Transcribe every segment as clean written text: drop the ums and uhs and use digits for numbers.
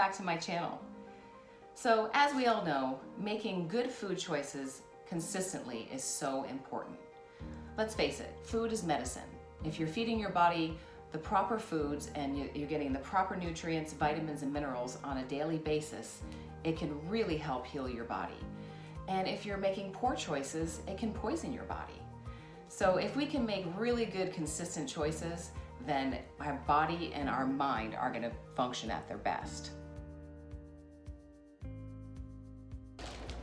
back to my channel. So as we all know, making good food choices consistently is so important. Let's face it, food is medicine. If you're feeding your body the proper foods and you're getting the proper nutrients, vitamins, and minerals on a daily basis, it can really help heal your body. And if you're making poor choices, it can poison your body. So if we can make really good, consistent choices, then our body and our mind are gonna function at their best.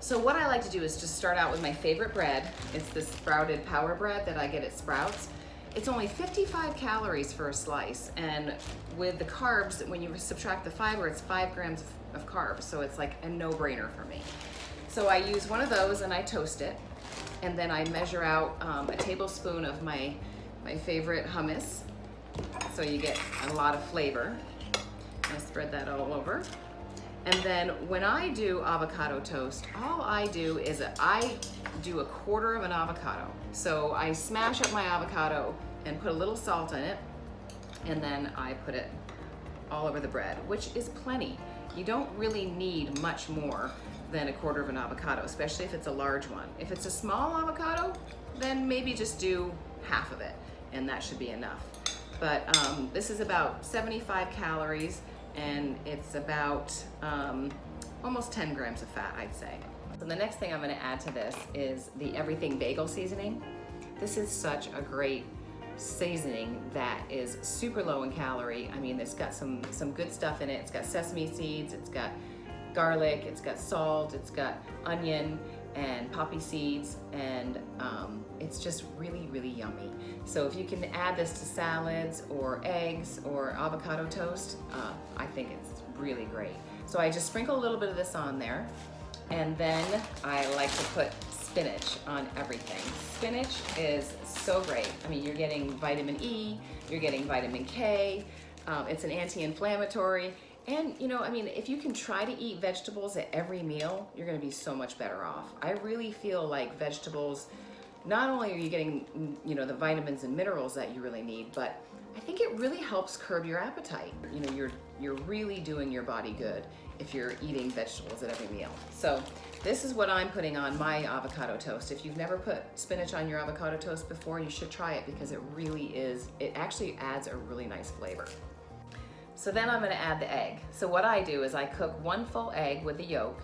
So what I like to do is just start out with my favorite bread. It's this sprouted power bread that I get at Sprouts. It's only 55 calories for a slice, and with the carbs, when you subtract the fiber, it's 5 grams of carbs, so it's like a no-brainer for me. So I use one of those and I toast it, and then I measure out a tablespoon of my favorite hummus, so you get a lot of flavor. I spread that all over. And then when I do avocado toast, all I do is I do a quarter of an avocado. So I smash up my avocado and put a little salt in it, and then I put it all over the bread, which is plenty. You don't really need much more than a quarter of an avocado, especially if it's a large one. If it's a small avocado, then maybe just do half of it, and that should be enough. But this is about 75 calories, and it's about almost 10 grams of fat, I'd say. So the next thing I'm gonna add to this is the Everything Bagel seasoning. This is such a great seasoning that is super low in calorie. I mean, it's got some good stuff in it. It's got sesame seeds, it's got garlic, it's got salt, it's got onion and poppy seeds, and it's just really, really yummy. So if you can add this to salads or eggs or avocado toast, I think it's really great. So I just sprinkle a little bit of this on there, and then I like to put spinach on everything. Spinach is so great. I mean, you're getting vitamin E, you're getting vitamin K, it's an anti-inflammatory. And you know, I mean, if you can try to eat vegetables at every meal, you're gonna be so much better off. I really feel like vegetables, not only are you getting, you know, the vitamins and minerals that you really need, but I think it really helps curb your appetite. You know, you're really doing your body good if you're eating vegetables at every meal. So this is what I'm putting on my avocado toast. If you've never put spinach on your avocado toast before, you should try it, because it really is, it actually adds a really nice flavor. So then I'm gonna add the egg. So what I do is I cook 1 full egg with the yolk,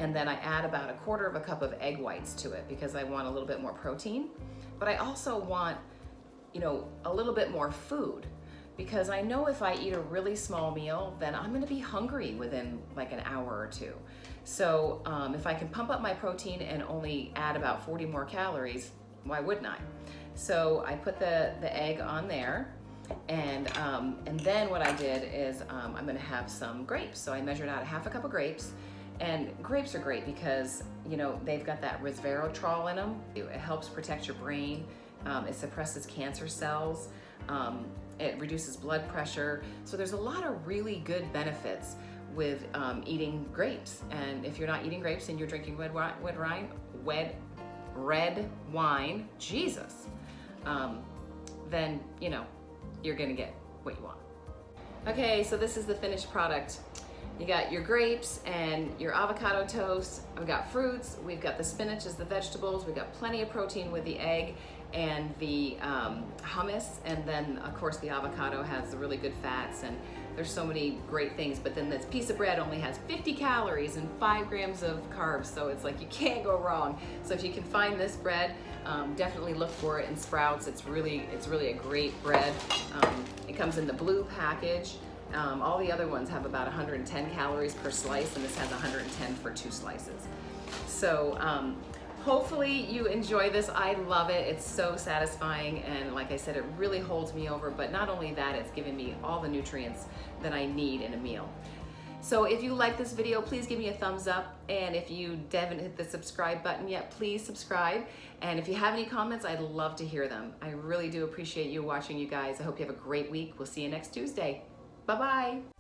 and then I add about 1/4 cup of egg whites to it, because I want a little bit more protein. But I also want, you know, a little bit more food, because I know if I eat a really small meal, then I'm gonna be hungry within like an hour or two. So if I can pump up my protein and only add about 40 more calories, why wouldn't I? So I put the egg on there. And then what I did is I'm gonna have some grapes. So I measured out 1/2 cup of grapes, and grapes are great because, you know, they've got that resveratrol in them. It helps protect your brain. It suppresses cancer cells. It reduces blood pressure. So there's a lot of really good benefits with eating grapes. And if you're not eating grapes and you're drinking red wine, Jesus, then, you know, you're gonna get what you want. Okay, so this is the finished product. You got your grapes and your avocado toast. We've got fruits, we've got the spinach as the vegetables, we've got plenty of protein with the egg and the hummus, and then of course the avocado has the really good fats, and there's so many great things. But then this piece of bread only has 50 calories and 5 grams of carbs, so it's like you can't go wrong. So if you can find this bread, definitely look for it in Sprouts. It's really a great bread. It comes in the blue package. All the other ones have about 110 calories per slice, and this has 110 for 2 slices. So hopefully you enjoy this. I love it. It's so satisfying, and like I said, it really holds me over. But not only that, it's giving me all the nutrients that I need in a meal. So if you like this video, please give me a thumbs up, and if you haven't hit the subscribe button yet, please subscribe. And if you have any comments, I'd love to hear them. I really do appreciate you watching, you guys. I hope you have a great week. We'll see you next Tuesday. Bye-bye.